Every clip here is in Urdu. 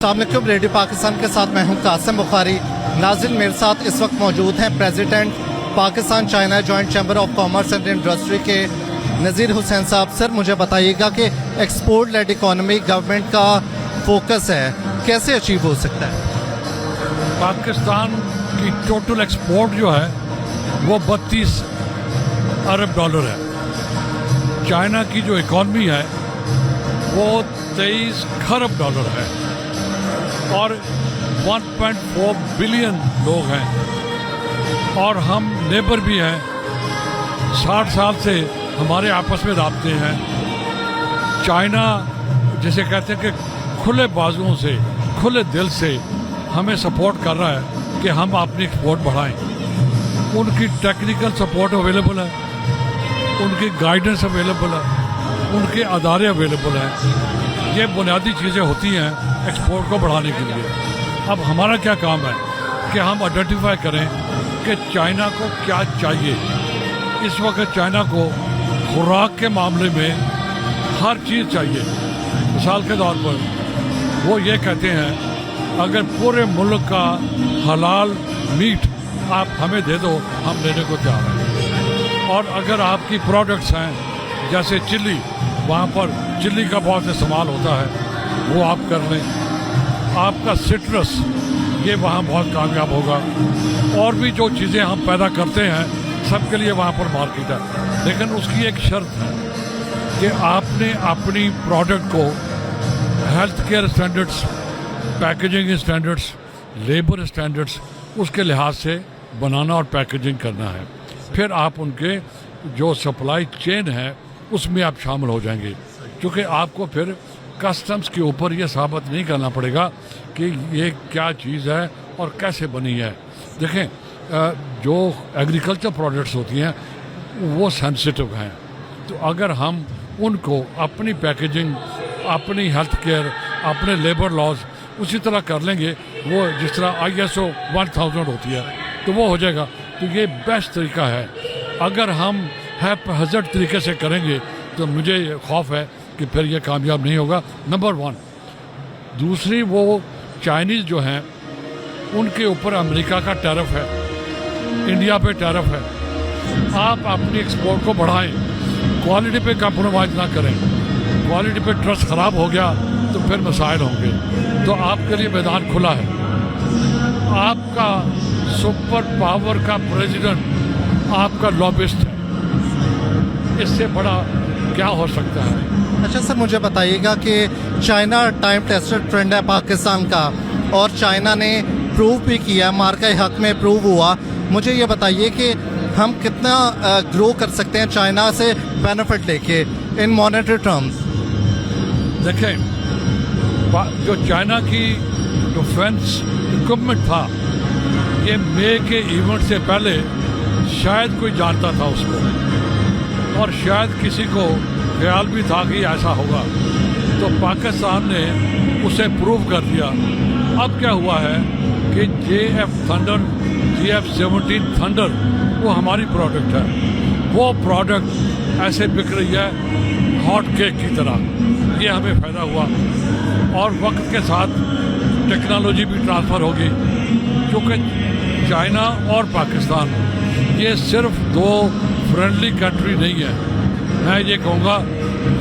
السلام علیکم، ریڈیو پاکستان کے ساتھ میں ہوں قاسم بخاری۔ ناظرین، میرے ساتھ اس وقت موجود ہیں president Pakistan China joint chamber of commerce and industry کے نذیر حسین صاحب۔ سر، مجھے بتائیے گا کہ ایکسپورٹ لیڈ اکانومی گورنمنٹ کا فوکس ہے، کیسے اچیو ہو سکتا ہے؟ پاکستان کی ٹوٹل ایکسپورٹ جو ہے وہ 32 ارب ڈالر ہے۔ چائنا کی جو اکانومی ہے وہ 23 کھرب ڈالر ہے اور 1.4 بلین لوگ ہیں، اور ہم نیبر بھی ہیں۔ 60 سال سے ہمارے آپس میں رابطے ہیں۔ چائنا جسے کہتے ہیں کہ کھلے بازوؤں سے، کھلے دل سے ہمیں سپورٹ کر رہا ہے کہ ہم اپنی ایکسپورٹ بڑھائیں۔ ان کی ٹیکنیکل سپورٹ اویلیبل ہے، ان کی گائیڈنس اویلیبل ہے، ان کے ادارے اویلیبل ہیں۔ یہ بنیادی چیزیں ہوتی ہیں ایکسپورٹ کو بڑھانے کے لیے۔ اب ہمارا کیا کام ہے کہ ہم آئیڈینٹیفائی کریں کہ چائنا کو کیا چاہیے۔ اس وقت چائنا کو خوراک کے معاملے میں ہر چیز چاہیے۔ مثال کے طور پر وہ یہ کہتے ہیں اگر پورے ملک کا حلال میٹ آپ ہمیں دے دو، ہم لینے کو تیار ہیں۔ اور اگر آپ کی پروڈکٹس ہیں جیسے چلی، وہاں پر چلی کا بہت استعمال ہوتا ہے، وہ آپ کر لیں۔ آپ کا سٹرس یہ وہاں بہت کامیاب ہوگا۔ اور بھی جو چیزیں ہم پیدا کرتے ہیں سب کے لیے وہاں پر مارکیٹ ہے، لیکن اس کی ایک شرط ہے کہ آپ نے اپنی پروڈکٹ کو health care standards, packaging standards, labour standards اس کے لحاظ سے بنانا اور پیکیجنگ کرنا ہے۔ پھر آپ ان کے جو سپلائی چین ہے اس میں آپ شامل ہو جائیں گے، کیونکہ آپ کو پھر کسٹمز کے اوپر یہ ثابت نہیں کرنا پڑے گا کہ یہ کیا چیز ہے اور کیسے بنی ہے۔ دیکھیں، جو ایگریکلچر پروڈکٹس ہوتی ہیں وہ سینسٹیو ہیں، تو اگر ہم ان کو اپنی پیکیجنگ، اپنی ہیلتھ کیئر، اپنے لیبر لاز اسی طرح کر لیں گے، وہ جس طرح ISO 1000 ہوتی ہے تو وہ ہو جائے گا۔ تو یہ بیسٹ طریقہ ہے۔ اگر ہم ہیزرڈ طریقے سے کریں گے تو مجھے خوف ہے کہ پھر یہ کامیاب نہیں ہوگا، نمبر 1۔ دوسری، وہ چائنیز جو ہیں ان کے اوپر امریکہ کا ٹیرف ہے، انڈیا پہ ٹیرف ہے۔ آپ اپنی ایکسپورٹ کو بڑھائیں، کوالٹی پہ کمپرومائز نہ کریں۔ کوالٹی پہ ٹرسٹ خراب ہو گیا تو پھر مسائل ہوں گے۔ تو آپ کے لیے میدان کھلا ہے۔ آپ کا سپر پاور کا پریزیڈنٹ آپ کا لابسٹ ہے، اس سے بڑا کیا ہو سکتا ہے؟ اچھا سر، مجھے بتائیے گا کہ چائنا ٹائم ٹیسٹڈ فرینڈ ہے پاکستان کا، اور چائنا نے پروو بھی کیا، مارکہ حق میں پروو ہوا۔ مجھے یہ بتائیے کہ ہم کتنا گرو کر سکتے ہیں چائنا سے بینیفٹ لے کے ان مانیٹری ٹرمز؟ دیکھیں، جو چائنا کی ڈیفینس اکوپمنٹ تھا، یہ مے کے ایونٹ سے پہلے شاید کوئی جانتا تھا اس کو، اور شاید کسی کو خیال بھی تھا کہ ایسا ہوگا۔ تو پاکستان نے اسے پروو کر دیا۔ اب کیا ہوا ہے کہ JF تھنڈر، GF-17 تھنڈر وہ ہماری پروڈکٹ ہے۔ وہ پروڈکٹ ایسے بک رہی ہے ہاٹ کیک کی طرح۔ یہ ہمیں فائدہ ہوا، اور وقت کے ساتھ ٹیکنالوجی بھی ٹرانسفر ہوگی، کیونکہ چائنا اور پاکستان یہ صرف دو فرینڈلی کنٹری نہیں ہے۔ میں یہ کہوں گا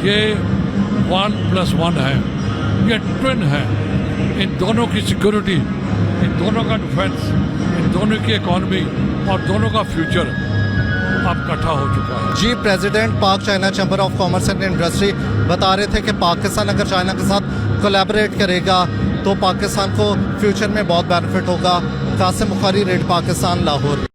یہ 1+1 ہے، یہ ٹوین ہے۔ ان دونوں کی سیکورٹی، ان دونوں کا ڈیفینس، ان دونوں کی اکانومی اور دونوں کا فیوچر اب اکٹھا ہو چکا ہے۔ جی، پریزیڈنٹ پاک China chamber of commerce and industry بتا رہے تھے کہ پاکستان اگر چائنا کے ساتھ کولیبریٹ کرے گا تو پاکستان کو فیوچر میں بہت بینیفٹ ہوگا۔ قاسم بخاری، ریڈیو پاکستان، لاہور۔